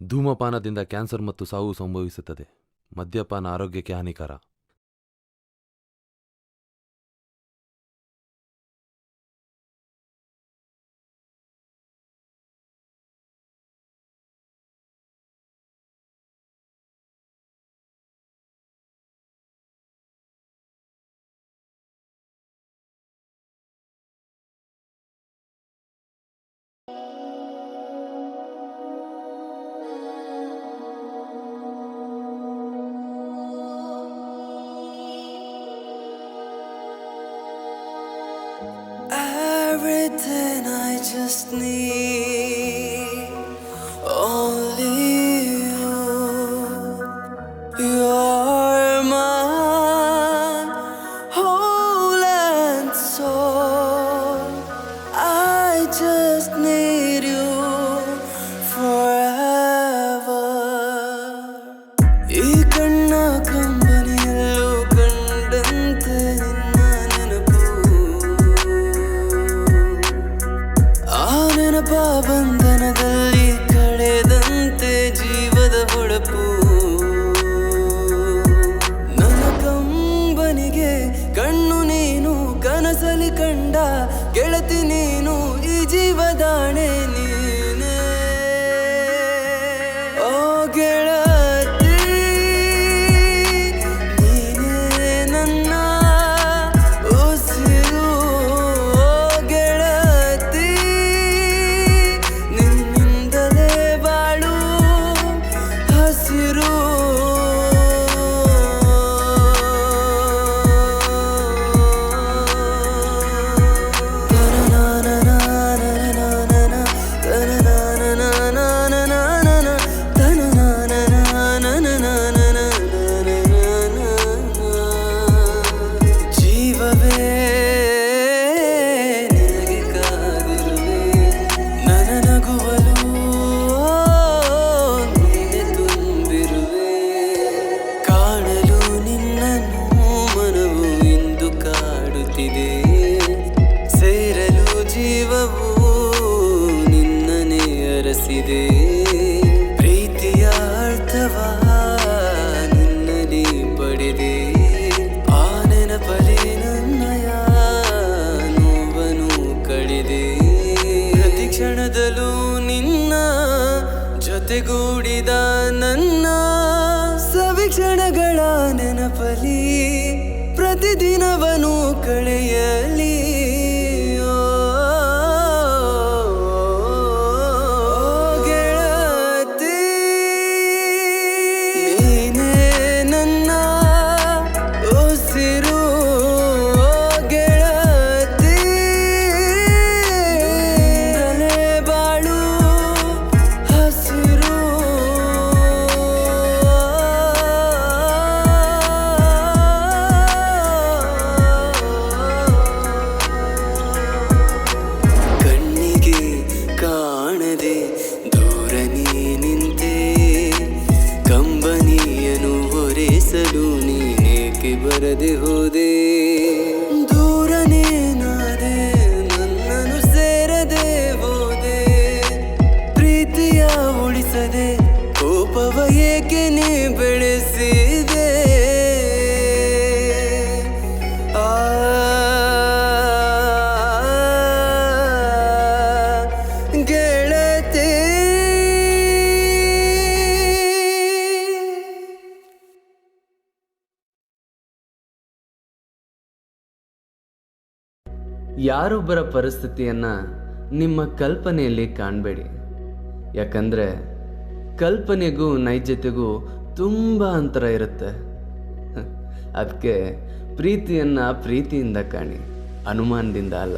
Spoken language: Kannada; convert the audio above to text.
ಧೂಮಪಾನದಿಂದ ಕ್ಯಾನ್ಸರ್ ಮತ್ತು ಸಾವು ಸಂಭವಿಸುತ್ತದೆ. ಮದ್ಯಪಾನ ಆರೋಗ್ಯಕ್ಕೆ ಹಾನಿಕರ. Everything I just need only you. You're my whole and soul. I just need you forever. ಈ ಕಣ್ಣ ಕಂಬನಿಯಲ್ಲೂ ಕಂಡಂತೆ ನಿನ್ನ ನೆನಪು, ಆ ನೆನಪ ಬಂಧನದಲ್ಲಿ ಕಳೆದಂತೆ ಜೀವದ ಹೊಳಪು. ನನ್ನ ಕಂಬನಿಗೆ ಕಣ್ಣು ನೀನು, ಕನಸಲಿ ಕಂಡ ಗೆಳತಿ ನೀನು, ಈ ಜೀವದಾಣೆ ನೀನೇ. ಓ ಗೆಳತಿ, ನೀನೇ ನನ್ನ ಉಸಿರು. ಓ ಗೆಳತಿ, ನಿನ್ನಿಂದಲೇ ಬಾಳು ಹಸಿರು. ಜೀವವೇ ನಿನಗೆ ಕಾದಿರುವೆ, ನನ್ನ ನಗುವಲು ನೀನೆ ತುಂಬಿರುವೆ. ಕಾಣಲು ನಿನ್ನನ್ನು ಮನವು ಇಂದು ಕಾಡುತ್ತಿದೆ, ಸೇರಲು ಜೀವವು ನಿನ್ನನೆ ಅರಸಿದೆ. ಪ್ರೀತಿಯ ಅರ್ಥವ ನಿನ್ನಲ್ಲಿ ಪಡೆದೆ, ಆ ನೆನಪಲಿ ನನ್ನಯ ನೋವನ್ನು ಕಳೆದೆ. ಪ್ರತಿ ಕ್ಷಣದಲ್ಲೂ ನಿನ್ನ ಜೊತೆಗೂಡಿದ ನನ್ನ ಸವಿಕ್ಷಣಗಳ ನೆನಪಲಿ ಪ್ರತಿದಿನವನು ಕಳೆಯಲಿ. ಓ ಗೆಳತಿ, ನೀನೇ ನನ್ನ ಉಸಿರು. ಓ ಗೆಳತಿ, ನಿನ್ನಿಂದಲೇ ಬಾಳು ಹಸಿರು. ಕಣ್ಣಿಗೆ ಕಾಣದೆ ದೂರ ನೀ ನಿಂತೆ, ಕಂಬನಿಯನು ಹೊರೆಸಲು ನೀನೇಕೆ ಬರದೆ ಹೋದೆ. ದೂರ ನೀನಾದೆ, ನನ್ನನ್ನು ಸೇರದೆ ಹೋದೆ. ಪ್ರೀತಿಯ ಉಳಿಸದೆ ಕೋಪವ ಏಕೆ ನೀ ಬೆಳೆಸಿದೆ. ಆ ಗೆಳತಿ, ಯಾರೊಬ್ಬರ ಪರಿಸ್ಥಿತಿಯನ್ನು ನಿಮ್ಮ ಕಲ್ಪನೆಯಲ್ಲಿ ಕಾಣಬೇಡಿ. ಯಾಕಂದರೆ ಕಲ್ಪನೆಗೂ ನೈಜತೆಗೂ ತುಂಬ ಅಂತರ ಇರುತ್ತೆ. ಅದಕ್ಕೆ ಪ್ರೀತಿಯನ್ನು ಪ್ರೀತಿಯಿಂದ ಕಾಣಿ, ಅನುಮಾನದಿಂದ ಅಲ್ಲ.